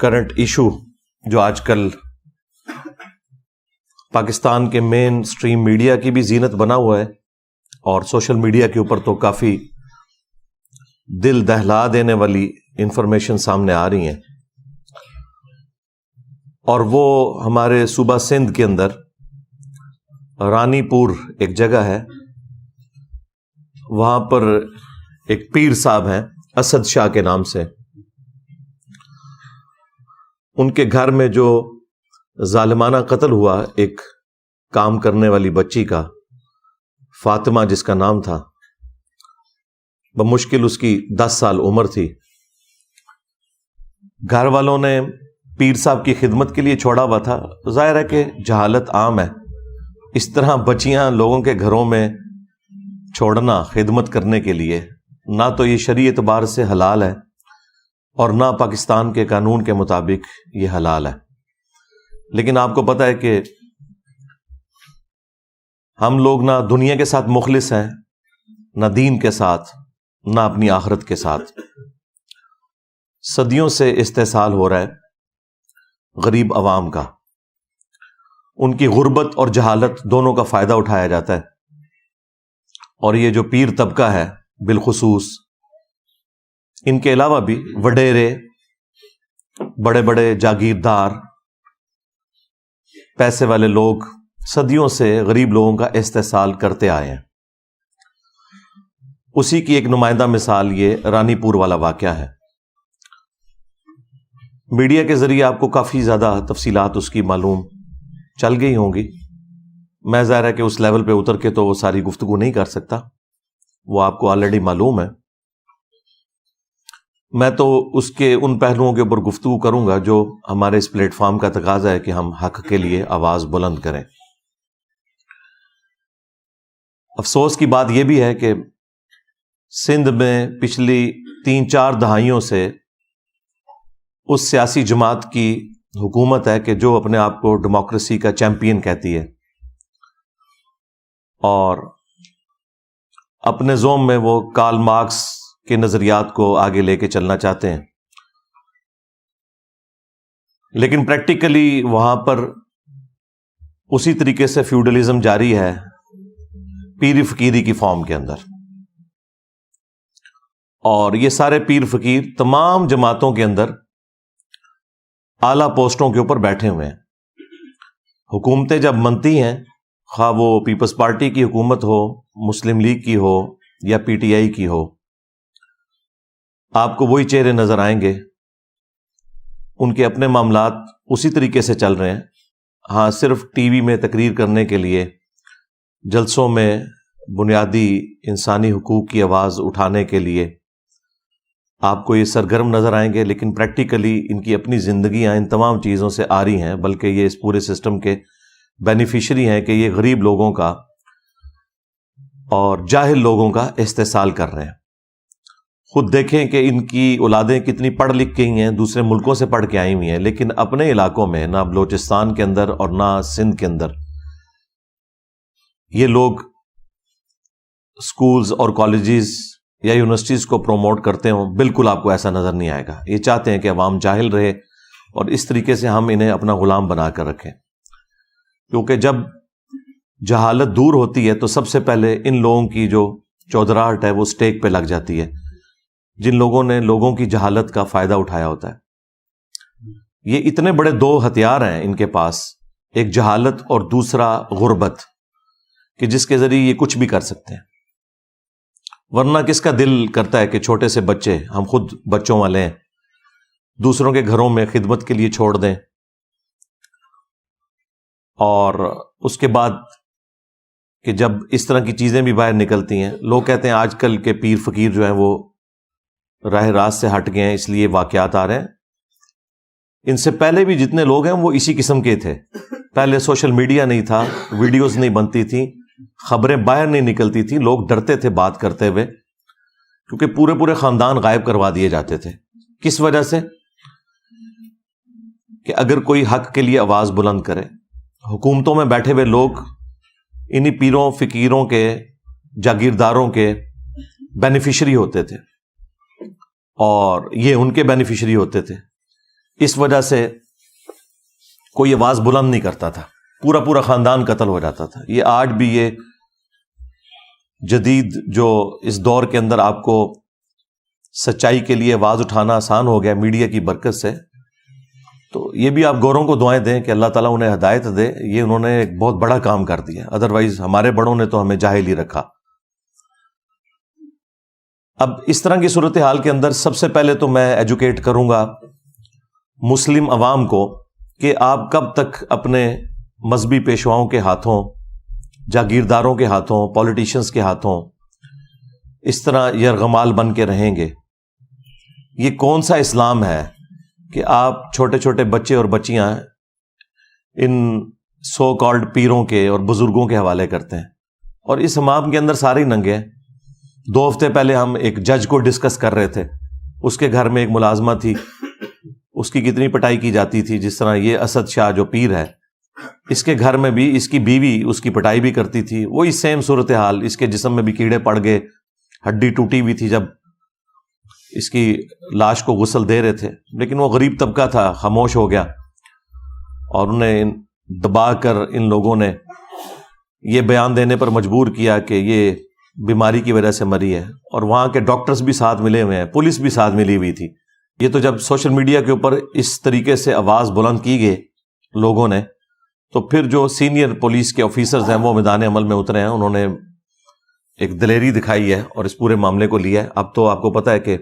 Current issue جو آج کل پاکستان کے مین سٹریم میڈیا کی بھی زینت بنا ہوا ہے اور سوشل میڈیا کے اوپر تو کافی دل دہلا دینے والی انفارمیشن سامنے آ رہی ہیں، اور وہ ہمارے صوبہ سندھ کے اندر رانی پور ایک جگہ ہے، وہاں پر ایک پیر صاحب ہیں اسد شاہ کے نام سے، ان کے گھر میں جو ظالمانہ قتل ہوا ایک کام کرنے والی بچی کا، فاطمہ جس کا نام تھا، بمشکل اس کی 10 سال عمر تھی۔ گھر والوں نے پیر صاحب کی خدمت کے لیے چھوڑا ہوا تھا، ظاہر ہے کہ جہالت عام ہے، اس طرح بچیاں لوگوں کے گھروں میں چھوڑنا خدمت کرنے کے لیے نہ تو یہ شرعی اعتبار سے حلال ہے اور نہ پاکستان کے قانون کے مطابق یہ حلال ہے۔ لیکن آپ کو پتہ ہے کہ ہم لوگ نہ دنیا کے ساتھ مخلص ہیں، نہ دین کے ساتھ، نہ اپنی آخرت کے ساتھ۔ صدیوں سے استحصال ہو رہا ہے غریب عوام کا، ان کی غربت اور جہالت دونوں کا فائدہ اٹھایا جاتا ہے، اور یہ جو پیر طبقہ ہے بالخصوص، ان کے علاوہ بھی وڈیرے، بڑے بڑے جاگیردار، پیسے والے لوگ صدیوں سے غریب لوگوں کا استحصال کرتے آئے ہیں۔ اسی کی ایک نمائندہ مثال یہ رانی پور والا واقعہ ہے۔ میڈیا کے ذریعے آپ کو کافی زیادہ تفصیلات اس کی معلوم چل گئی ہوں گی، میں ظاہر ہے کہ اس لیول پہ اتر کے تو وہ ساری گفتگو نہیں کر سکتا، وہ آپ کو آلریڈی معلوم ہے۔ میں تو اس کے ان پہلوؤں کے اوپر گفتگو کروں گا جو ہمارے اس پلیٹ فارم کا تقاضا ہے کہ ہم حق کے لیے آواز بلند کریں۔ افسوس کی بات یہ بھی ہے کہ سندھ میں پچھلی 3-4 دہائیوں سے اس سیاسی جماعت کی حکومت ہے کہ جو اپنے آپ کو ڈیموکریسی کا چیمپئن کہتی ہے، اور اپنے زوم میں وہ کارل مارکس کے نظریات کو آگے لے کے چلنا چاہتے ہیں، لیکن پریکٹیکلی وہاں پر اسی طریقے سے فیوڈلزم جاری ہے، پیر فقیری کی فارم کے اندر، اور یہ سارے پیر فقیر تمام جماعتوں کے اندر اعلیٰ پوسٹوں کے اوپر بیٹھے ہوئے ہیں۔ حکومتیں جب بنتی ہیں، خواہ وہ پیپلز پارٹی کی حکومت ہو، مسلم لیگ کی ہو یا پی ٹی آئی کی ہو، آپ کو وہی چہرے نظر آئیں گے، ان کے اپنے معاملات اسی طریقے سے چل رہے ہیں۔ ہاں، صرف ٹی وی میں تقریر کرنے کے لیے، جلسوں میں بنیادی انسانی حقوق کی آواز اٹھانے کے لیے آپ کو یہ سرگرم نظر آئیں گے، لیکن پریکٹیکلی ان کی اپنی زندگیاں ان تمام چیزوں سے آ رہی ہیں، بلکہ یہ اس پورے سسٹم کے بینیفیشری ہیں کہ یہ غریب لوگوں کا اور جاہل لوگوں کا استحصال کر رہے ہیں۔ خود دیکھیں کہ ان کی اولادیں کتنی پڑھ لکھ گئی ہیں، دوسرے ملکوں سے پڑھ کے آئی ہوئی ہیں، لیکن اپنے علاقوں میں، نہ بلوچستان کے اندر اور نہ سندھ کے اندر، یہ لوگ سکولز اور کالجز یا یونیورسٹیز کو پروموٹ کرتے ہوں، بالکل آپ کو ایسا نظر نہیں آئے گا۔ یہ چاہتے ہیں کہ عوام جاہل رہے اور اس طریقے سے ہم انہیں اپنا غلام بنا کر رکھیں، کیونکہ جب جہالت دور ہوتی ہے تو سب سے پہلے ان لوگوں کی جو چودراہٹ ہے وہ سٹیک پہ لگ جاتی ہے، جن لوگوں نے لوگوں کی جہالت کا فائدہ اٹھایا ہوتا ہے۔ یہ اتنے بڑے 2 ہتھیار ہیں ان کے پاس، ایک جہالت اور دوسرا غربت، کہ جس کے ذریعے یہ کچھ بھی کر سکتے ہیں۔ ورنہ کس کا دل کرتا ہے کہ چھوٹے سے بچے، ہم خود بچوں والے ہیں، دوسروں کے گھروں میں خدمت کے لیے چھوڑ دیں، اور اس کے بعد کہ جب اس طرح کی چیزیں بھی باہر نکلتی ہیں، لوگ کہتے ہیں آج کل کے پیر فقیر جو ہیں وہ راہ راست سے ہٹ گئے ہیں، اس لیے واقعات آ رہے ہیں۔ ان سے پہلے بھی جتنے لوگ ہیں وہ اسی قسم کے تھے۔ پہلے سوشل میڈیا نہیں تھا، ویڈیوز نہیں بنتی تھیں، خبریں باہر نہیں نکلتی تھیں، لوگ ڈرتے تھے بات کرتے ہوئے، کیونکہ پورے خاندان غائب کروا دیے جاتے تھے۔ کس وجہ سے؟ کہ اگر کوئی حق کے لیے آواز بلند کرے، حکومتوں میں بیٹھے ہوئے لوگ انہی پیروں فقیروں کے، جاگیرداروں کے بینیفیشری ہوتے تھے، اور یہ ان کے بینیفیشری ہوتے تھے۔ اس وجہ سے کوئی آواز بلند نہیں کرتا تھا، پورا پورا خاندان قتل ہو جاتا تھا۔ یہ آج بھی یہ جدید جو اس دور کے اندر آپ کو سچائی کے لیے آواز اٹھانا آسان ہو گیا میڈیا کی برکت سے، تو یہ بھی آپ گوروں کو دعائیں دیں کہ اللہ تعالیٰ انہیں ہدایت دے۔ یہ انہوں نے ایک بہت بڑا کام کر دیا، ادروائز ہمارے بڑوں نے تو ہمیں جاہل ہی رکھا۔ اب اس طرح کی صورتحال کے اندر سب سے پہلے تو میں ایجوکیٹ کروں گا مسلم عوام کو کہ آپ کب تک اپنے مذہبی پیشواؤں کے ہاتھوں، جاگیرداروں کے ہاتھوں، پولیٹیشنز کے ہاتھوں اس طرح یرغمال بن کے رہیں گے۔ یہ کون سا اسلام ہے کہ آپ چھوٹے چھوٹے بچے اور بچیاں ان سو کالڈ پیروں کے اور بزرگوں کے حوالے کرتے ہیں، اور اس حمام کے اندر سارے ننگے ہیں۔ 2 ہفتے پہلے ہم ایک جج کو ڈسکس کر رہے تھے، اس کے گھر میں ایک ملازمہ تھی، اس کی کتنی پٹائی کی جاتی تھی، جس طرح یہ اسد شاہ جو پیر ہے اس کے گھر میں بھی اس کی بیوی اس کی پٹائی بھی کرتی تھی، وہی سیم صورتحال، اس کے جسم میں بھی کیڑے پڑ گئے، ہڈی ٹوٹی ہوئی تھی جب اس کی لاش کو غسل دے رہے تھے، لیکن وہ غریب طبقہ تھا، خاموش ہو گیا، اور انہیں دبا کر ان لوگوں نے یہ بیان دینے پر مجبور کیا کہ یہ بیماری کی وجہ سے مری ہے، اور وہاں کے ڈاکٹرز بھی ساتھ ملے ہوئے ہیں، پولیس بھی ساتھ ملی ہوئی تھی۔ یہ تو جب سوشل میڈیا کے اوپر اس طریقے سے آواز بلند کی گئی لوگوں نے، تو پھر جو سینئر پولیس کے آفیسرز ہیں وہ میدان عمل میں اترے ہیں، انہوں نے ایک دلیری دکھائی ہے اور اس پورے معاملے کو لیا ہے۔ اب تو آپ کو پتہ ہے کہ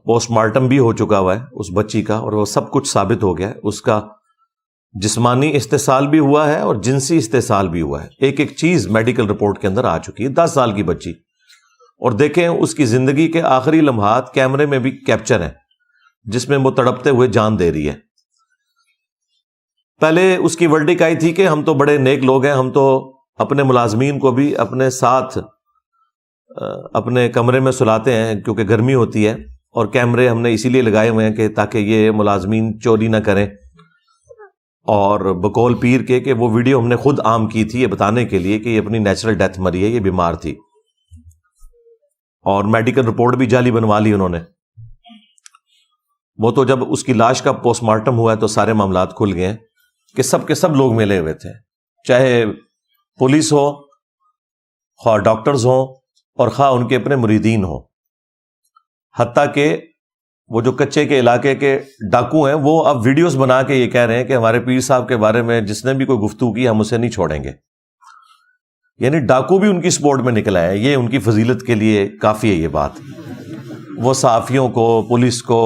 پوسٹ مارٹم بھی ہو چکا ہوا ہے اس بچی کا، اور وہ سب کچھ ثابت ہو گیا ہے، اس کا جسمانی استحصال بھی ہوا ہے اور جنسی استحصال بھی ہوا ہے، ایک ایک چیز میڈیکل رپورٹ کے اندر آ چکی ہے۔ 10 سال کی بچی، اور دیکھیں اس کی زندگی کے آخری لمحات کیمرے میں بھی کیپچر ہیں، جس میں وہ تڑپتے ہوئے جان دے رہی ہے۔ پہلے اس کی ورڈک آئی تھی کہ ہم تو بڑے نیک لوگ ہیں، ہم تو اپنے ملازمین کو بھی اپنے ساتھ اپنے کمرے میں سلاتے ہیں کیونکہ گرمی ہوتی ہے، اور کیمرے ہم نے اسی لیے لگائے ہوئے ہیں کہ تاکہ یہ ملازمین چوری نہ کریں، اور بقول پیر کے کہ وہ ویڈیو ہم نے خود عام کی تھی یہ بتانے کے لیے کہ یہ اپنی نیچرل ڈیتھ مری ہے، یہ بیمار تھی، اور میڈیکل رپورٹ بھی جعلی بنوا لی انہوں نے۔ وہ تو جب اس کی لاش کا پوسٹ مارٹم ہوا ہے تو سارے معاملات کھل گئے ہیں کہ سب کے سب لوگ ملے ہوئے تھے، چاہے پولیس ہو، خواہ ڈاکٹرز ہوں، اور خواہ ان کے اپنے مریدین ہوں، حتیٰ کہ وہ جو کچے کے علاقے کے ڈاکو ہیں وہ اب ویڈیوز بنا کے یہ کہہ رہے ہیں کہ ہمارے پیر صاحب کے بارے میں جس نے بھی کوئی گفتگو کی ہم اسے نہیں چھوڑیں گے۔ یعنی ڈاکو بھی ان کی سپورٹ میں نکلا ہے، یہ ان کی فضیلت کے لیے کافی ہے یہ بات۔ وہ صحافیوں کو، پولیس کو،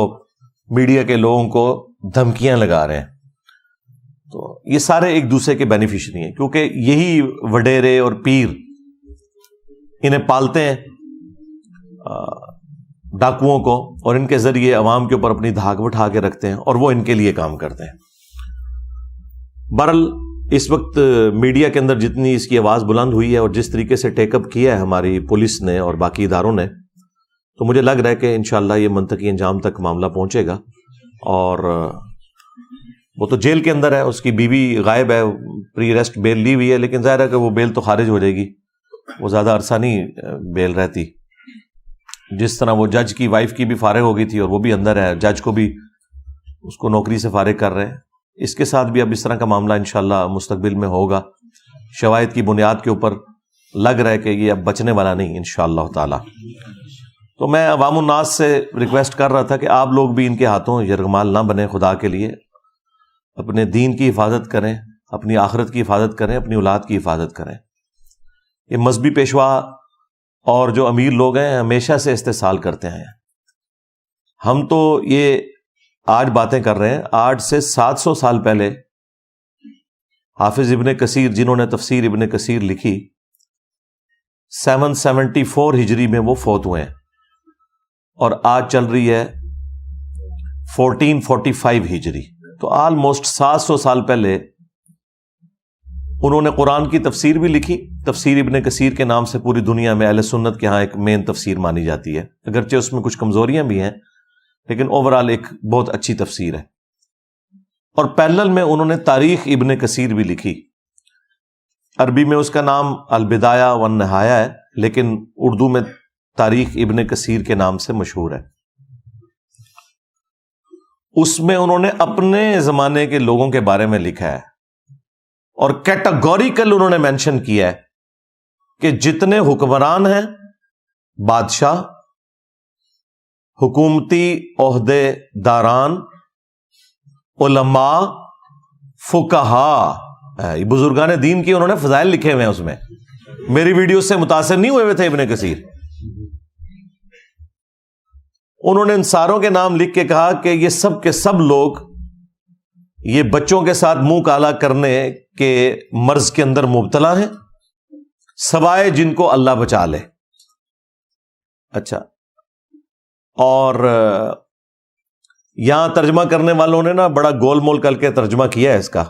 میڈیا کے لوگوں کو دھمکیاں لگا رہے ہیں، تو یہ سارے ایک دوسرے کے بینیفیشری ہیں، کیونکہ یہی وڈیرے اور پیر انہیں پالتے ہیں ڈاکوؤں کو، اور ان کے ذریعے عوام کے اوپر اپنی دھاک بٹھا کے رکھتے ہیں، اور وہ ان کے لیے کام کرتے ہیں۔ بہرحال اس وقت میڈیا کے اندر جتنی اس کی آواز بلند ہوئی ہے اور جس طریقے سے ٹیک اپ کیا ہے ہماری پولیس نے اور باقی اداروں نے، تو مجھے لگ رہا ہے کہ انشاءاللہ یہ منطقی انجام تک معاملہ پہنچے گا۔ اور وہ تو جیل کے اندر ہے، اس کی بیوی غائب ہے، پری ریسٹ بیل لی ہوئی ہے، لیکن ظاہر ہے کہ وہ بیل تو خارج ہو جائے گی، وہ زیادہ عرصہ نہیں بیل رہتی۔ جس طرح وہ جج کی وائف کی بھی فارغ ہو گئی تھی اور وہ بھی اندر ہے، جج کو بھی اس کو نوکری سے فارغ کر رہے ہیں، اس کے ساتھ بھی اب اس طرح کا معاملہ انشاءاللہ مستقبل میں ہوگا۔ شواہد کی بنیاد کے اوپر لگ رہا ہے کہ یہ اب بچنے والا نہیں انشاءاللہ تعالی۔ تو میں عوام الناس سے ریکویسٹ کر رہا تھا کہ آپ لوگ بھی ان کے ہاتھوں یرغمال نہ بنیں، خدا کے لیے اپنے دین کی حفاظت کریں، اپنی آخرت کی حفاظت کریں، اپنی اولاد کی حفاظت کریں۔ یہ مذہبی پیشوا اور جو امیر لوگ ہیں ہمیشہ سے استحصال کرتے ہیں، ہم تو یہ آج باتیں کر رہے ہیں، آج سے 700 سال پہلے حافظ ابن کثیر جنہوں نے تفسیر ابن کثیر لکھی 774 ہجری میں وہ فوت ہوئے ہیں، اور آج چل رہی ہے 1445 ہجری، تو آلموسٹ 700 سال پہلے انہوں نے قرآن کی تفسیر بھی لکھی۔ تفسیر ابن کثیر کے نام سے پوری دنیا میں اہل سنت کے ہاں ایک مین تفسیر مانی جاتی ہے، اگرچہ اس میں کچھ کمزوریاں بھی ہیں، لیکن اوورال ایک بہت اچھی تفسیر ہے۔ اور پیرلل میں انہوں نے تاریخ ابن کثیر بھی لکھی، عربی میں اس کا نام البدایہ والنہایہ ہے، لیکن اردو میں تاریخ ابن کثیر کے نام سے مشہور ہے۔ اس میں انہوں نے اپنے زمانے کے لوگوں کے بارے میں لکھا ہے اور کیٹاگوریکل انہوں نے مینشن کیا ہے کہ جتنے حکمران ہیں، بادشاہ، حکومتی عہدے داران، علماء، فقہا، بزرگان دین کی انہوں نے فضائل لکھے ہوئے ہیں. اس میں میری ویڈیو سے متاثر نہیں ہوئے تھے ابن کثیر. انہوں نے ان ساروں کے نام لکھ کے کہا کہ یہ سب کے سب لوگ یہ بچوں کے ساتھ منہ کالا کرنے کے مرض کے اندر مبتلا ہیں، سوائے جن کو اللہ بچا لے. اچھا، اور یہاں ترجمہ کرنے والوں نے نا بڑا گول مول کر کے ترجمہ کیا ہے اس کا.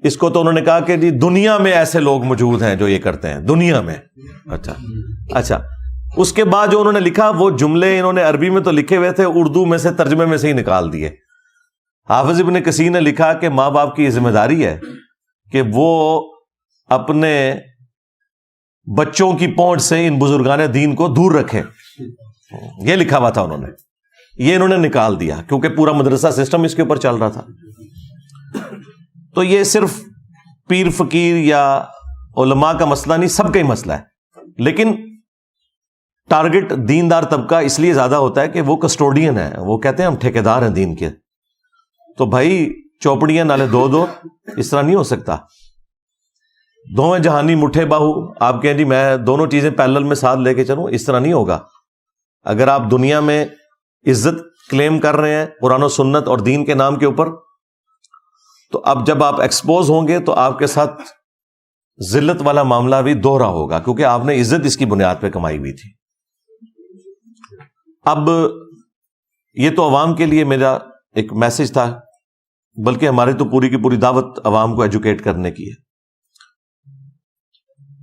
اس کو تو انہوں نے کہا کہ جی دنیا میں ایسے لوگ موجود ہیں جو یہ کرتے ہیں، دنیا میں. اچھا، اس کے بعد جو انہوں نے لکھا وہ جملے انہوں نے عربی میں تو لکھے ہوئے تھے، اردو میں سے ترجمے میں سے ہی نکال دیے. حافظ ابن کثیر نے لکھا کہ ماں باپ کی یہ ذمہ داری ہے کہ وہ اپنے بچوں کی پہنچ سے ان بزرگان دین کو دور رکھیں. یہ لکھا ہوا تھا انہوں نے، یہ انہوں نے نکال دیا کیونکہ پورا مدرسہ سسٹم اس کے اوپر چل رہا تھا. تو یہ صرف پیر فقیر یا علماء کا مسئلہ نہیں، سب کا ہی مسئلہ ہے. لیکن ٹارگٹ دیندار طبقہ اس لیے زیادہ ہوتا ہے کہ وہ کسٹوڈین ہے، وہ کہتے ہیں ہم ٹھیکیدار ہیں دین کے. تو بھائی چوپڑیاں نالے دو اس طرح نہیں ہو سکتا. دونوں جہانی مٹھے باہو، آپ کہیں جی میں دونوں چیزیں پیرلل میں ساتھ لے کے چلوں، اس طرح نہیں ہوگا. اگر آپ دنیا میں عزت کلیم کر رہے ہیں قرآن و سنت اور دین کے نام کے اوپر، تو اب جب آپ ایکسپوز ہوں گے تو آپ کے ساتھ ذلت والا معاملہ بھی دوہرا ہوگا، کیونکہ آپ نے عزت اس کی بنیاد پہ کمائی ہوئی تھی. اب یہ تو عوام کے لیے میرا ایک میسج تھا، بلکہ ہماری تو پوری کی پوری دعوت عوام کو ایجوکیٹ کرنے کی ہے.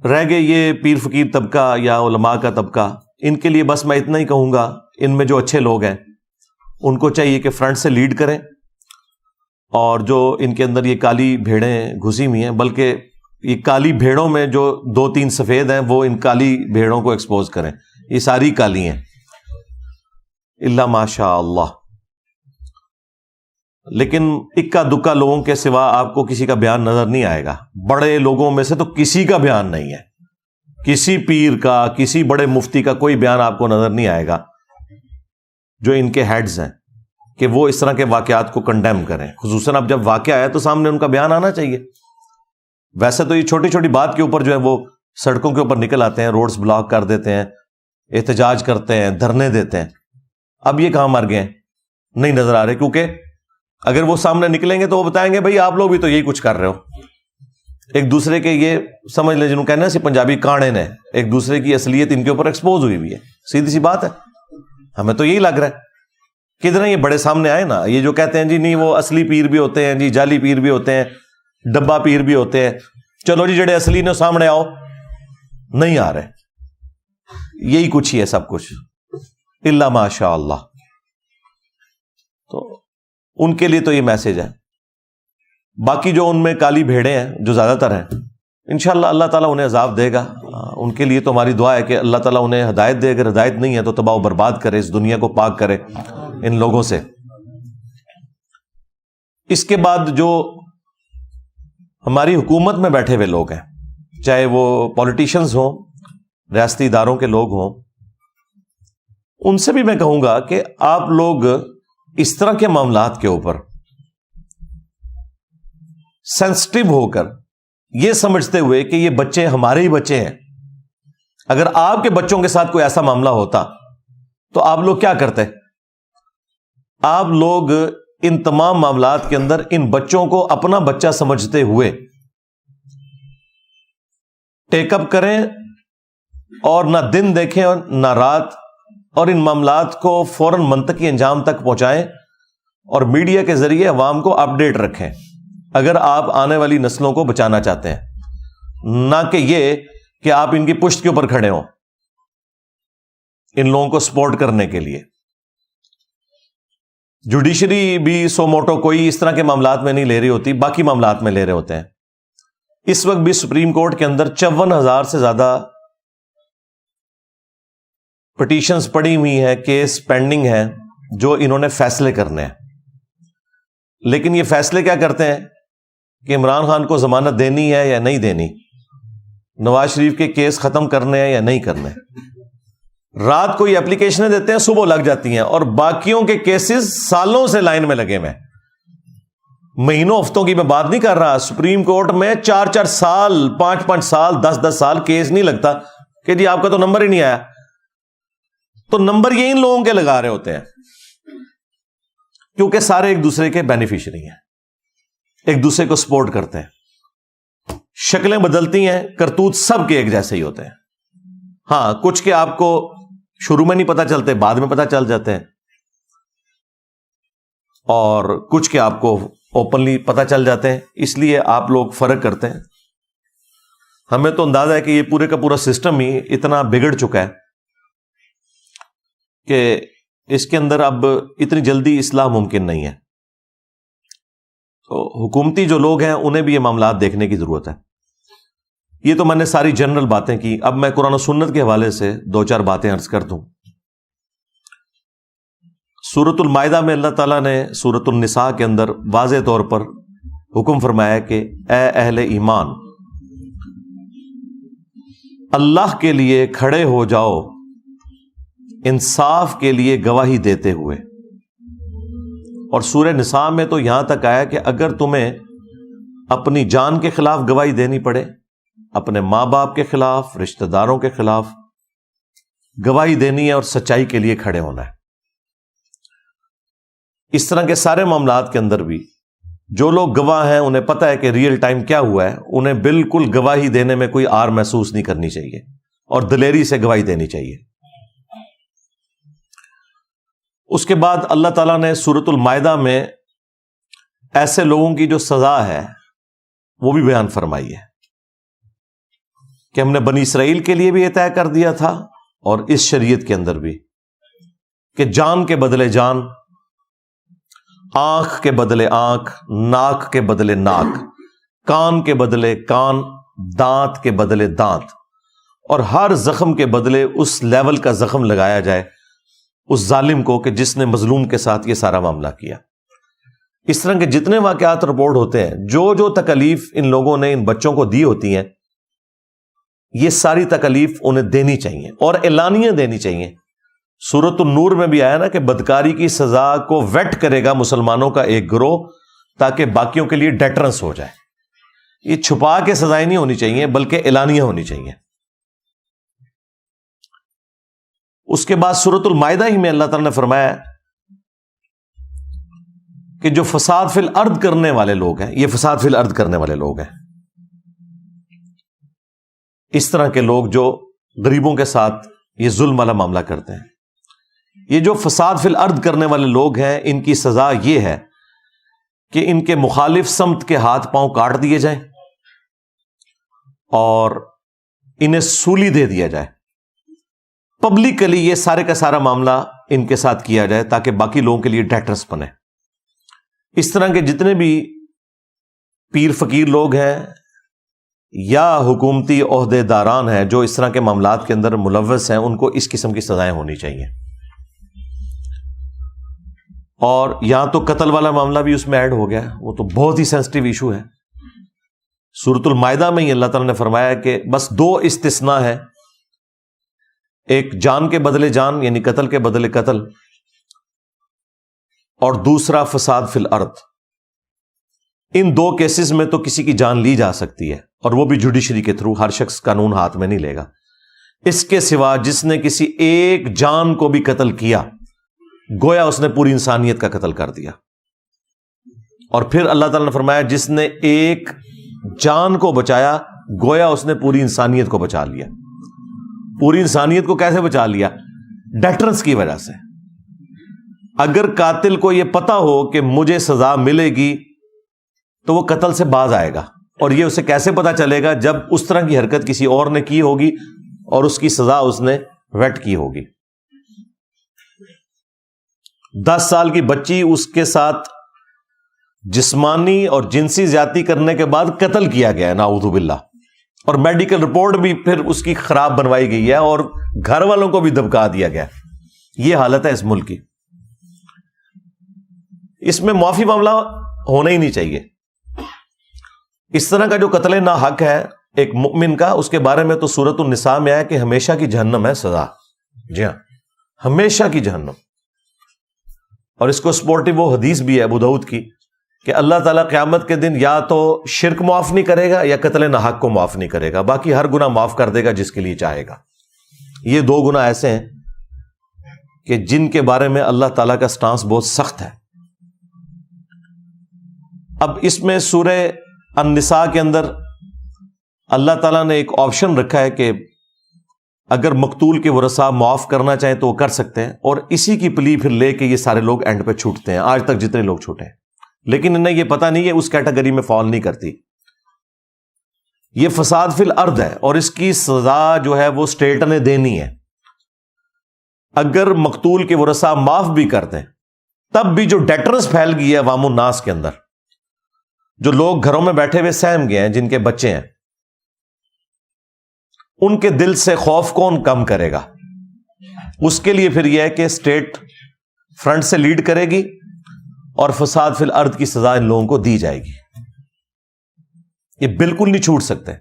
رہ گئے یہ پیر فقیر طبقہ یا علماء کا طبقہ، ان کے لیے بس میں اتنا ہی کہوں گا، ان میں جو اچھے لوگ ہیں ان کو چاہیے کہ فرنٹ سے لیڈ کریں، اور جو ان کے اندر یہ کالی بھیڑیں گھسی ہوئی ہیں، بلکہ یہ کالی بھیڑوں میں جو 2-3 سفید ہیں وہ ان کالی بھیڑوں کو ایکسپوز کریں. یہ ساری کالی ہیں الا ماشاء اللہ. لیکن اکا دکا لوگوں کے سوا آپ کو کسی کا بیان نظر نہیں آئے گا. بڑے لوگوں میں سے تو کسی کا بیان نہیں ہے، کسی پیر کا، کسی بڑے مفتی کا کوئی بیان آپ کو نظر نہیں آئے گا جو ان کے ہیڈز ہیں کہ وہ اس طرح کے واقعات کو کنڈیم کریں. خصوصاً اب جب واقعہ آیا تو سامنے ان کا بیان آنا چاہیے. ویسے تو یہ چھوٹی چھوٹی بات کے اوپر جو ہے وہ سڑکوں کے اوپر نکل آتے ہیں، روڈز بلاک کر دیتے ہیں، احتجاج کرتے ہیں، دھرنے دیتے ہیں. اب یہ کہاں مر گئے ہیں؟ نہیں نظر آ رہے، کیونکہ اگر وہ سامنے نکلیں گے تو وہ بتائیں گے بھائی آپ لوگ بھی تو یہی کچھ کر رہے ہو. ایک دوسرے کے یہ سمجھ لیں جنہوں کہنا سی پنجابی کانے نے، ایک دوسرے کی اصلیت ان کے اوپر ایکسپوز ہوئی ہے. سیدھی سی بات ہے، ہمیں تو یہی لگ رہا ہے. کدھر یہ بڑے سامنے آئے نا، یہ جو کہتے ہیں جی نہیں وہ اصلی پیر بھی ہوتے ہیں، جی جعلی پیر بھی ہوتے ہیں، ڈبا پیر بھی ہوتے ہیں. چلو جی جڑے اصلی نے سامنے آؤ، نہیں آ رہے. یہی کچھ ہی ہے سب کچھ الا ماشاء اللہ. تو ان کے لیے تو یہ میسج ہے. باقی جو ان میں کالی بھیڑیں ہیں جو زیادہ تر ہیں، انشاءاللہ اللہ تعالیٰ انہیں عذاب دے گا. ان کے لیے تو ہماری دعا ہے کہ اللہ تعالیٰ انہیں ہدایت دے، اگر ہدایت نہیں ہے تو تباہ و برباد کرے، اس دنیا کو پاک کرے ان لوگوں سے. اس کے بعد جو ہماری حکومت میں بیٹھے ہوئے لوگ ہیں، چاہے وہ پولیٹیشنز ہوں، ریاستی اداروں کے لوگ ہوں، ان سے بھی میں کہوں گا کہ آپ لوگ اس طرح کے معاملات کے اوپر سینسٹیو ہو کر یہ سمجھتے ہوئے کہ یہ بچے ہمارے ہی بچے ہیں، اگر آپ کے بچوں کے ساتھ کوئی ایسا معاملہ ہوتا تو آپ لوگ کیا کرتے؟ آپ لوگ ان تمام معاملات کے اندر ان بچوں کو اپنا بچہ سمجھتے ہوئے ٹیک اپ کریں، اور نہ دن دیکھیں اور نہ رات، اور ان معاملات کو فوراً منطقی انجام تک پہنچائیں اور میڈیا کے ذریعے عوام کو اپڈیٹ رکھیں اگر آپ آنے والی نسلوں کو بچانا چاہتے ہیں. نہ کہ یہ کہ آپ ان کی پشت کے اوپر کھڑے ہوں ان لوگوں کو سپورٹ کرنے کے لیے. جوڈیشری بھی سو موٹو کوئی اس طرح کے معاملات میں نہیں لے رہی ہوتی، باقی معاملات میں لے رہے ہوتے ہیں. اس وقت بھی سپریم کورٹ کے اندر 54,000 سے زیادہ پٹیشنز پڑی ہوئی ہیں، کیس پینڈنگ ہیں جو انہوں نے فیصلے کرنے ہیں. لیکن یہ فیصلے کیا کرتے ہیں کہ عمران خان کو ضمانت دینی ہے یا نہیں دینی، نواز شریف کے کیس ختم کرنے ہیں یا نہیں کرنے. رات کو یہ اپلیکیشنیں دیتے ہیں، صبح لگ جاتی ہیں، اور باقیوں کے کیسز سالوں سے لائن میں لگے ہوئے ہیں. مہینوں ہفتوں کی میں بات نہیں کر رہا، سپریم کورٹ میں 4 سال 5 سال 10 سال کیس نہیں لگتا کہ جی آپ کا تو نمبر ہی نہیں آیا. تو نمبر یہ ان لوگوں کے لگا رہے ہوتے ہیں کیونکہ سارے ایک دوسرے کے بینیفیشری ہیں، ایک دوسرے کو سپورٹ کرتے ہیں. شکلیں بدلتی ہیں، کرتوت سب کے ایک جیسے ہی ہوتے ہیں. ہاں کچھ کے آپ کو شروع میں نہیں پتا چلتے، بعد میں پتا چل جاتے ہیں، اور کچھ کے آپ کو اوپنلی پتا چل جاتے ہیں. اس لیے آپ لوگ فرق کرتے ہیں. ہمیں تو اندازہ ہے کہ یہ پورے کا پورا سسٹم ہی اتنا بگڑ چکا ہے کہ اس کے اندر اب اتنی جلدی اصلاح ممکن نہیں ہے. تو حکومتی جو لوگ ہیں انہیں بھی یہ معاملات دیکھنے کی ضرورت ہے. یہ تو میں نے ساری جنرل باتیں کی. اب میں قرآن و سنت کے حوالے سے 2-4 باتیں عرض کر دوں. سورۃ المائدہ میں اللہ تعالیٰ نے سورۃ النساء کے اندر واضح طور پر حکم فرمایا کہ اے اہل ایمان، اللہ کے لیے کھڑے ہو جاؤ انصاف کے لیے گواہی دیتے ہوئے. اور سورہ نساء میں تو یہاں تک آیا کہ اگر تمہیں اپنی جان کے خلاف گواہی دینی پڑے، اپنے ماں باپ کے خلاف، رشتہ داروں کے خلاف گواہی دینی ہے اور سچائی کے لیے کھڑے ہونا ہے. اس طرح کے سارے معاملات کے اندر بھی جو لوگ گواہ ہیں انہیں پتہ ہے کہ ریئل ٹائم کیا ہوا ہے، انہیں بالکل گواہی دینے میں کوئی آر محسوس نہیں کرنی چاہیے اور دلیری سے گواہی دینی چاہیے. اس کے بعد اللہ تعالیٰ نے سورۃ المائدہ میں ایسے لوگوں کی جو سزا ہے وہ بھی بیان فرمائی ہے کہ ہم نے بنی اسرائیل کے لیے بھی یہ طے کر دیا تھا اور اس شریعت کے اندر بھی کہ جان کے بدلے جان، آنکھ کے بدلے آنکھ، ناک کے بدلے ناک، کان کے بدلے کان، دانت کے بدلے دانت، اور ہر زخم کے بدلے اس لیول کا زخم لگایا جائے اس ظالم کو کہ جس نے مظلوم کے ساتھ یہ سارا معاملہ کیا. اس طرح کے جتنے واقعات رپورٹ ہوتے ہیں، جو تکلیف ان لوگوں نے ان بچوں کو دی ہوتی ہیں، یہ ساری تکلیف انہیں دینی چاہیے اور اعلانیہ دینی چاہیے. سورۃ النور میں بھی آیا نا کہ بدکاری کی سزا کو ویٹ کرے گا مسلمانوں کا ایک گروہ تاکہ باقیوں کے لیے ڈیٹرنس ہو جائے. یہ چھپا کے سزائیں نہیں ہونی چاہیے بلکہ اعلانیہ ہونی چاہیے. اس کے بعد سورۃ المائدہ ہی میں اللہ تعالیٰ نے فرمایا کہ جو فساد فی الارض کرنے والے لوگ ہیں، یہ فساد فی الارض کرنے والے لوگ ہیں. اس طرح کے لوگ جو غریبوں کے ساتھ یہ ظلم والا معاملہ کرتے ہیں، یہ جو فساد فی الارض کرنے والے لوگ ہیں، ان کی سزا یہ ہے کہ ان کے مخالف سمت کے ہاتھ پاؤں کاٹ دیے جائیں اور انہیں سولی دے دیا جائے. پبلکلی یہ سارے کا سارا معاملہ ان کے ساتھ کیا جائے تاکہ باقی لوگوں کے لیے ڈیٹرس بنے. اس طرح کے جتنے بھی پیر فقیر لوگ ہیں یا حکومتی عہدے داران ہیں جو اس طرح کے معاملات کے اندر ملوث ہیں، ان کو اس قسم کی سزائیں ہونی چاہیے. اور یہاں تو قتل والا معاملہ بھی اس میں ایڈ ہو گیا، وہ تو بہت ہی سینسٹیو ایشو ہے. سورۃ المائدہ میں ہی اللہ تعالیٰ نے فرمایا کہ بس 2 استثناء ہے، ایک جان کے بدلے جان یعنی قتل کے بدلے قتل، اور دوسرا فساد فی الارض. ان 2 کیسز میں تو کسی کی جان لی جا سکتی ہے اور وہ بھی جوڈیشری کے تھرو، ہر شخص قانون ہاتھ میں نہیں لے گا. اس کے سوا جس نے کسی ایک جان کو بھی قتل کیا گویا اس نے پوری انسانیت کا قتل کر دیا. اور پھر اللہ تعالیٰ نے فرمایا جس نے ایک جان کو بچایا گویا اس نے پوری انسانیت کو بچا لیا. پوری انسانیت کو کیسے بچا لیا؟ ڈیٹرنس کی وجہ سے. اگر قاتل کو یہ پتا ہو کہ مجھے سزا ملے گی تو وہ قتل سے باز آئے گا. اور یہ اسے کیسے پتا چلے گا؟ جب اس طرح کی حرکت کسی اور نے کی ہوگی اور اس کی سزا اس نے ویٹ کی ہوگی. 10 سال کی بچی اس کے ساتھ جسمانی اور جنسی زیادتی کرنے کے بعد قتل کیا گیا ہے، نعوذ باللہ، اور میڈیکل رپورٹ بھی پھر اس کی خراب بنوائی گئی ہے اور گھر والوں کو بھی دبکا دیا گیا. یہ حالت ہے اس ملک کی. اس میں معافی معاملہ ہونا ہی نہیں چاہیے. اس طرح کا جو قتل ناحق ہے ایک مؤمن کا، اس کے بارے میں تو سورۃ النساء میں آیا کہ ہمیشہ کی جہنم ہے سزا. جی ہاں، ہمیشہ کی جہنم. اور اس کو سپورٹو وہ حدیث بھی ہے ابو داؤد کی کہ اللہ تعالیٰ قیامت کے دن یا تو شرک معاف نہیں کرے گا یا قتل ناحق کو معاف نہیں کرے گا، باقی ہر گناہ معاف کر دے گا جس کے لیے چاہے گا. یہ دو گناہ ایسے ہیں کہ جن کے بارے میں اللہ تعالیٰ کا سٹانس بہت سخت ہے. اب اس میں سورہ النساء کے اندر اللہ تعالیٰ نے ایک آپشن رکھا ہے کہ اگر مقتول کے ورثاء معاف کرنا چاہیں تو وہ کر سکتے ہیں، اور اسی کی پلی پھر لے کے یہ سارے لوگ اینڈ پہ چھوٹتے ہیں، آج تک جتنے لوگ چھوٹے ہیں. لیکن انہیں یہ پتہ نہیں ہے اس کیٹیگری میں فال نہیں کرتی. یہ فساد فی الارض ہے اور اس کی سزا جو ہے وہ اسٹیٹ نے دینی ہے. اگر مقتول کے ورثاء معاف بھی کرتے ہیں تب بھی جو ڈیٹرنس پھیل گئی ہے عوام الناس کے اندر، جو لوگ گھروں میں بیٹھے ہوئے سہم گئے ہیں، جن کے بچے ہیں، ان کے دل سے خوف کون کم کرے گا؟ اس کے لیے پھر یہ ہے کہ اسٹیٹ فرنٹ سے لیڈ کرے گی اور فساد فی الارض کی سزا ان لوگوں کو دی جائے گی. یہ بالکل نہیں چھوٹ سکتے.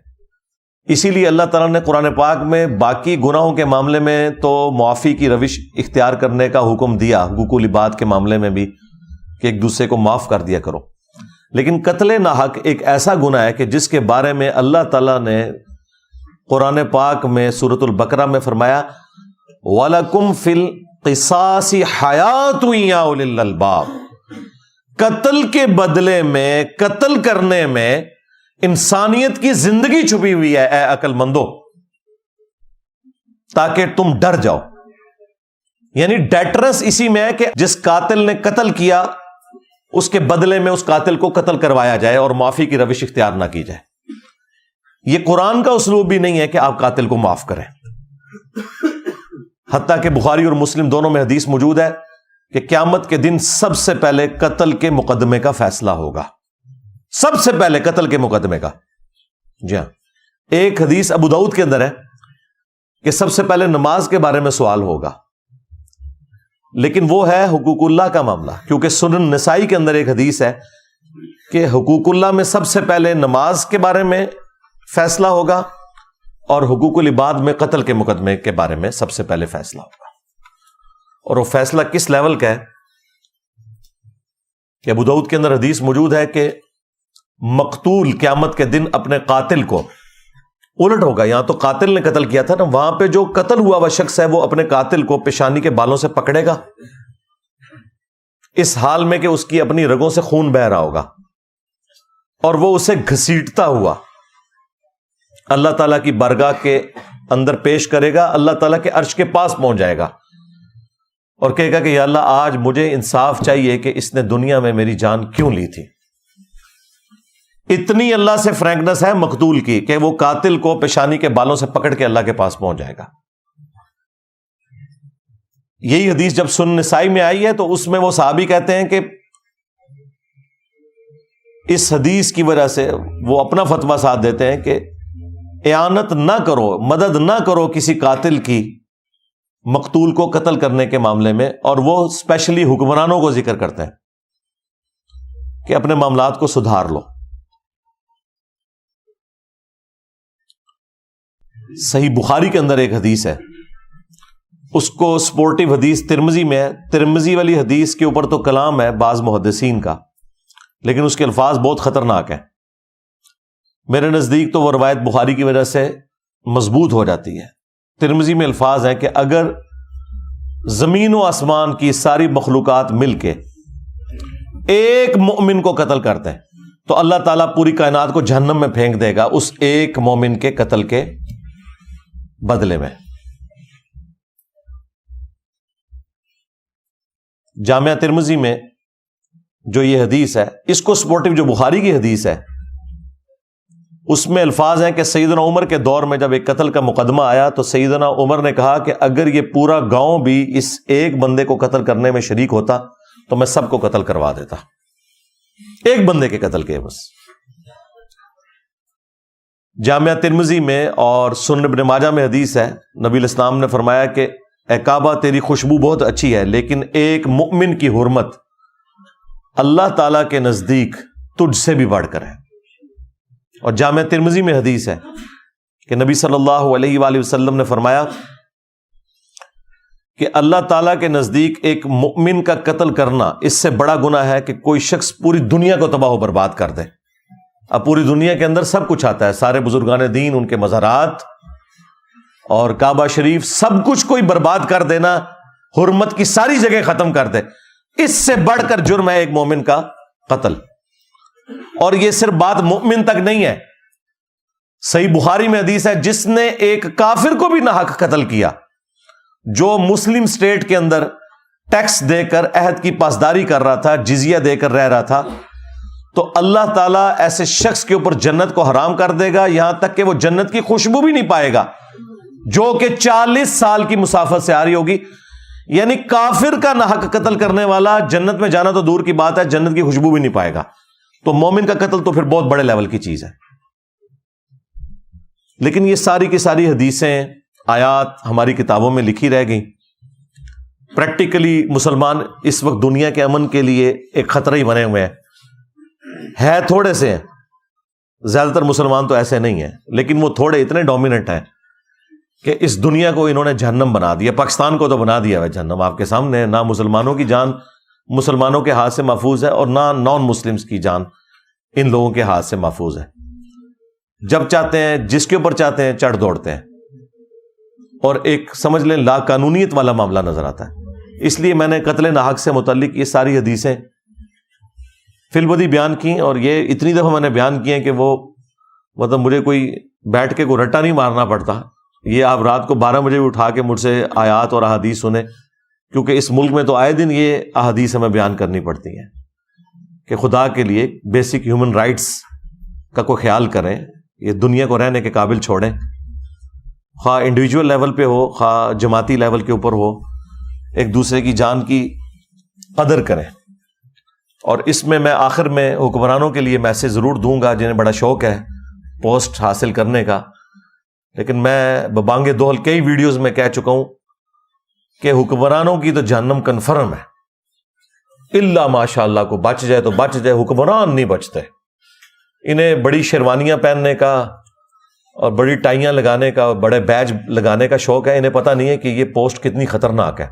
اسی لیے اللہ تعالیٰ نے قرآن پاک میں باقی گناہوں کے معاملے میں تو معافی کی روش اختیار کرنے کا حکم دیا، حقوق العباد کے معاملے میں بھی کہ ایک دوسرے کو معاف کر دیا کرو. لیکن قتل ناحق ایک ایسا گناہ ہے کہ جس کے بارے میں اللہ تعالیٰ نے قرآن پاک میں سورۃ البقرہ میں فرمایا وَلَكُمْ فِي الْقِصَاصِ حَيَاةٌ يَا أُولِي الْأَلْبَابِ. قتل کے بدلے میں، قتل کرنے میں انسانیت کی زندگی چھپی ہوئی ہے اے عقل مندو، تاکہ تم ڈر جاؤ. یعنی ڈیٹرنس اسی میں ہے کہ جس قاتل نے قتل کیا اس کے بدلے میں اس قاتل کو قتل کروایا جائے اور معافی کی روش اختیار نہ کی جائے. یہ قرآن کا اسلوب بھی نہیں ہے کہ آپ قاتل کو معاف کریں. حتیٰ کہ بخاری اور مسلم دونوں میں حدیث موجود ہے کہ قیامت کے دن سب سے پہلے قتل کے مقدمے کا فیصلہ ہوگا. سب سے پہلے قتل کے مقدمے کا. جی ہاں، ایک حدیث ابو داؤد کے اندر ہے کہ سب سے پہلے نماز کے بارے میں سوال ہوگا، لیکن وہ ہے حقوق اللہ کا معاملہ، کیونکہ سنن نسائی کے اندر ایک حدیث ہے کہ حقوق اللہ میں سب سے پہلے نماز کے بارے میں فیصلہ ہوگا اور حقوق العباد میں قتل کے مقدمے کے بارے میں سب سے پہلے فیصلہ ہوگا. اور وہ فیصلہ کس لیول کا ہے کہ ابو داؤد کے اندر حدیث موجود ہے کہ مقتول قیامت کے دن اپنے قاتل کو، الٹ ہوگا، یہاں تو قاتل نے قتل کیا تھا نا، وہاں پہ جو قتل ہوا وہ شخص ہے وہ اپنے قاتل کو پیشانی کے بالوں سے پکڑے گا، اس حال میں کہ اس کی اپنی رگوں سے خون بہ رہا ہوگا، اور وہ اسے گھسیٹتا ہوا اللہ تعالیٰ کی بارگاہ کے اندر پیش کرے گا. اللہ تعالیٰ کے عرش کے پاس پہنچ جائے گا اور کہے گا کہ یا اللہ آج مجھے انصاف چاہیے کہ اس نے دنیا میں میری جان کیوں لی تھی. اتنی اللہ سے فرینکنس ہے مقتول کی کہ وہ قاتل کو پیشانی کے بالوں سے پکڑ کے اللہ کے پاس پہنچ جائے گا. یہی حدیث جب سنن نسائی میں آئی ہے تو اس میں وہ صحابی کہتے ہیں کہ اس حدیث کی وجہ سے وہ اپنا فتویٰ ساتھ دیتے ہیں کہ اعانت نہ کرو، مدد نہ کرو کسی قاتل کی مقتول کو قتل کرنے کے معاملے میں. اور وہ اسپیشلی حکمرانوں کو ذکر کرتے ہیں کہ اپنے معاملات کو سدھار لو. صحیح بخاری کے اندر ایک حدیث ہے، اس کو سپورٹو حدیث ترمذی میں ہے. ترمذی والی حدیث کے اوپر تو کلام ہے بعض محدثین کا، لیکن اس کے الفاظ بہت خطرناک ہیں. میرے نزدیک تو وہ روایت بخاری کی وجہ سے مضبوط ہو جاتی ہے. ترمذی میں الفاظ ہیں کہ اگر زمین و آسمان کی ساری مخلوقات مل کے ایک مومن کو قتل کرتے ہیں تو اللہ تعالیٰ پوری کائنات کو جہنم میں پھینک دے گا اس ایک مومن کے قتل کے بدلے میں. جامعہ ترمذی میں جو یہ حدیث ہے، اس کو سپورٹو جو بخاری کی حدیث ہے اس میں الفاظ ہیں کہ سیدنا عمر کے دور میں جب ایک قتل کا مقدمہ آیا تو سیدنا عمر نے کہا کہ اگر یہ پورا گاؤں بھی اس ایک بندے کو قتل کرنے میں شریک ہوتا تو میں سب کو قتل کروا دیتا، ایک بندے کے قتل کے بس. جامعہ ترمذی میں اور سنن ابن ماجہ میں حدیث ہے، نبی الاسلام نے فرمایا کہ اے کعبہ تیری خوشبو بہت اچھی ہے، لیکن ایک مؤمن کی حرمت اللہ تعالیٰ کے نزدیک تجھ سے بھی بڑھ کر ہے. اور جامع ترمذی میں حدیث ہے کہ نبی صلی اللہ علیہ وآلہ وسلم نے فرمایا کہ اللہ تعالیٰ کے نزدیک ایک مؤمن کا قتل کرنا اس سے بڑا گناہ ہے کہ کوئی شخص پوری دنیا کو تباہ و برباد کر دے. اب پوری دنیا کے اندر سب کچھ آتا ہے، سارے بزرگان دین، ان کے مزارات اور کعبہ شریف، سب کچھ کوئی برباد کر دینا، حرمت کی ساری جگہ ختم کر دے، اس سے بڑھ کر جرم ہے ایک مومن کا قتل. اور یہ صرف بات مومن تک نہیں ہے، صحیح بخاری میں حدیث ہے جس نے ایک کافر کو بھی ناحق قتل کیا، جو مسلم سٹیٹ کے اندر ٹیکس دے کر عہد کی پاسداری کر رہا تھا، جزیہ دے کر رہ رہا تھا، تو اللہ تعالیٰ ایسے شخص کے اوپر جنت کو حرام کر دے گا، یہاں تک کہ وہ جنت کی خوشبو بھی نہیں پائے گا، جو کہ 40 سال کی مسافت سے آ رہی ہوگی. یعنی کافر کا ناحق قتل کرنے والا جنت میں جانا تو دور کی بات ہے، جنت کی خوشبو بھی نہیں پائے گا. تو مومن کا قتل تو پھر بہت بڑے لیول کی چیز ہے. لیکن یہ ساری کی ساری حدیثیں، آیات ہماری کتابوں میں لکھی رہ گئیں. پریکٹیکلی مسلمان اس وقت دنیا کے امن کے لیے ایک خطرہ ہی بنے ہوئے ہیں، تھوڑے سے ہیں، زیادہ تر مسلمان تو ایسے نہیں ہیں، لیکن وہ تھوڑے اتنے ڈومیننٹ ہیں کہ اس دنیا کو انہوں نے جہنم بنا دیا. پاکستان کو تو بنا دیا ہے جہنم، آپ کے سامنے. نہ مسلمانوں کی جان مسلمانوں کے ہاتھ سے محفوظ ہے اور نہ نان مسلمز کی جان ان لوگوں کے ہاتھ سے محفوظ ہے. جب چاہتے ہیں، جس کے اوپر چاہتے ہیں چڑھ دوڑتے ہیں، اور ایک سمجھ لیں لا قانونیت والا معاملہ نظر آتا ہے. اس لیے میں نے قتل ناحق سے متعلق یہ ساری حدیثیں فی البدی بیان کی، اور یہ اتنی دفعہ میں نے بیان کی ہیں کہ وہ مطلب مجھے کوئی بیٹھ کے کوئی رٹا نہیں مارنا پڑتا. یہ آپ رات کو 12 بجے بھی اٹھا کے مجھ سے آیات اور احادیث سنیں، کیونکہ اس ملک میں تو آئے دن یہ احادیث ہمیں بیان کرنی پڑتی ہیں کہ خدا کے لیے بیسک ہیومن رائٹس کا کوئی خیال کریں، یہ دنیا کو رہنے کے قابل چھوڑیں، خواہ انڈیویجول لیول پہ ہو خواہ جماعتی لیول کے اوپر ہو، ایک دوسرے کی جان کی قدر کریں. اور اس میں آخر میں حکمرانوں کے لیے میسج ضرور دوں گا جنہیں بڑا شوق ہے پوسٹ حاصل کرنے کا، لیکن میں ببانگ دوہل کئی ویڈیوز میں کہہ چکا ہوں کہ حکمرانوں کی تو جہنم کنفرم ہے، الا ماشاء اللہ کو بچ جائے تو بچ جائے، حکمران نہیں بچتے. انہیں بڑی شیروانیاں پہننے کا اور بڑی ٹائیاں لگانے کا اور بڑے بیج لگانے کا شوق ہے، انہیں پتہ نہیں ہے کہ یہ پوسٹ کتنی خطرناک ہے.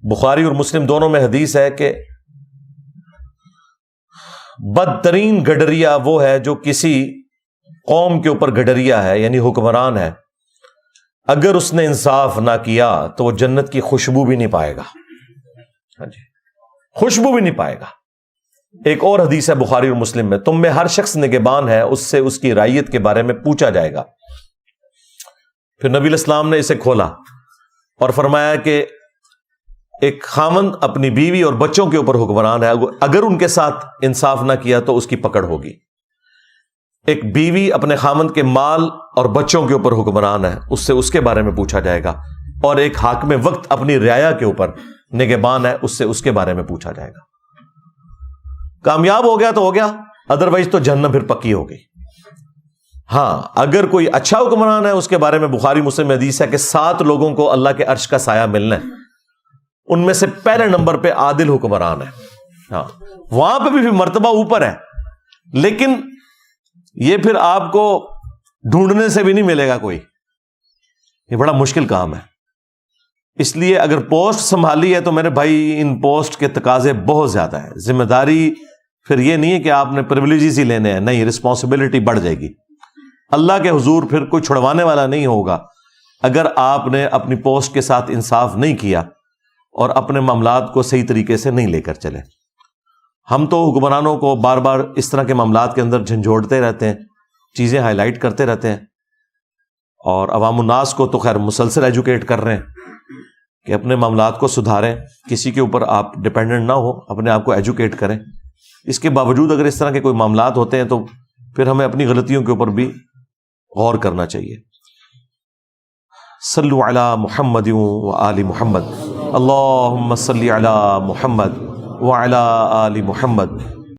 بخاری اور مسلم دونوں میں حدیث ہے کہ بدترین گڈریا وہ ہے جو کسی قوم کے اوپر گڈریا ہے، یعنی حکمران ہے، اگر اس نے انصاف نہ کیا تو وہ جنت کی خوشبو بھی نہیں پائے گا. ہاں جی، خوشبو بھی نہیں پائے گا. ایک اور حدیث ہے بخاری اور مسلم میں، تم میں ہر شخص نگہبان ہے، اس سے اس کی رعیت کے بارے میں پوچھا جائے گا. پھر نبی علیہ السلام نے اسے کھولا اور فرمایا کہ ایک خاوند اپنی بیوی اور بچوں کے اوپر حکمران ہے، اگر ان کے ساتھ انصاف نہ کیا تو اس کی پکڑ ہوگی. ایک بیوی اپنے خاوند کے مال اور بچوں کے اوپر حکمران ہے، اس سے اس کے بارے میں پوچھا جائے گا. اور ایک حاکم وقت اپنی رعایا کے اوپر نگہبان ہے، اس سے اس کے بارے میں پوچھا جائے گا. کامیاب ہو گیا تو ہو گیا، ادروائز تو جہنم پھر پکی ہو گئی. ہاں، اگر کوئی اچھا حکمران ہے، اس کے بارے میں بخاری مسلم میں حدیث ہے کہ 7 لوگوں کو اللہ کے عرش کا سایہ ملنا ہے، ان میں سے پہلے نمبر پہ عادل حکمران ہے. ہاں، وہاں پہ بھی مرتبہ اوپر ہے، لیکن یہ پھر آپ کو ڈھونڈنے سے بھی نہیں ملے گا کوئی، یہ بڑا مشکل کام ہے. اس لیے اگر پوسٹ سنبھالی ہے تو میرے بھائی ان پوسٹ کے تقاضے بہت زیادہ ہیں. ذمہ داری پھر یہ نہیں ہے کہ آپ نے پریویلیجز ہی لینے ہیں، نہیں، رسپانسبلٹی بڑھ جائے گی. اللہ کے حضور پھر کوئی چھڑوانے والا نہیں ہوگا اگر آپ نے اپنی پوسٹ کے ساتھ انصاف نہیں کیا اور اپنے معاملات کو صحیح طریقے سے نہیں لے کر چلے. ہم تو حکمرانوں کو بار بار اس طرح کے معاملات کے اندر جھنجھوڑتے رہتے ہیں، چیزیں ہائی لائٹ کرتے رہتے ہیں، اور عوام الناس کو تو خیر مسلسل ایجوکیٹ کر رہے ہیں کہ اپنے معاملات کو سدھاریں، کسی کے اوپر آپ ڈپینڈنٹ نہ ہو، اپنے آپ کو ایجوکیٹ کریں. اس کے باوجود اگر اس طرح کے کوئی معاملات ہوتے ہیں تو پھر ہمیں اپنی غلطیوں کے اوپر بھی غور کرنا چاہیے. صلو علی محمد و آل محمد، اللہم صلی علی محمد وعلی آل محمد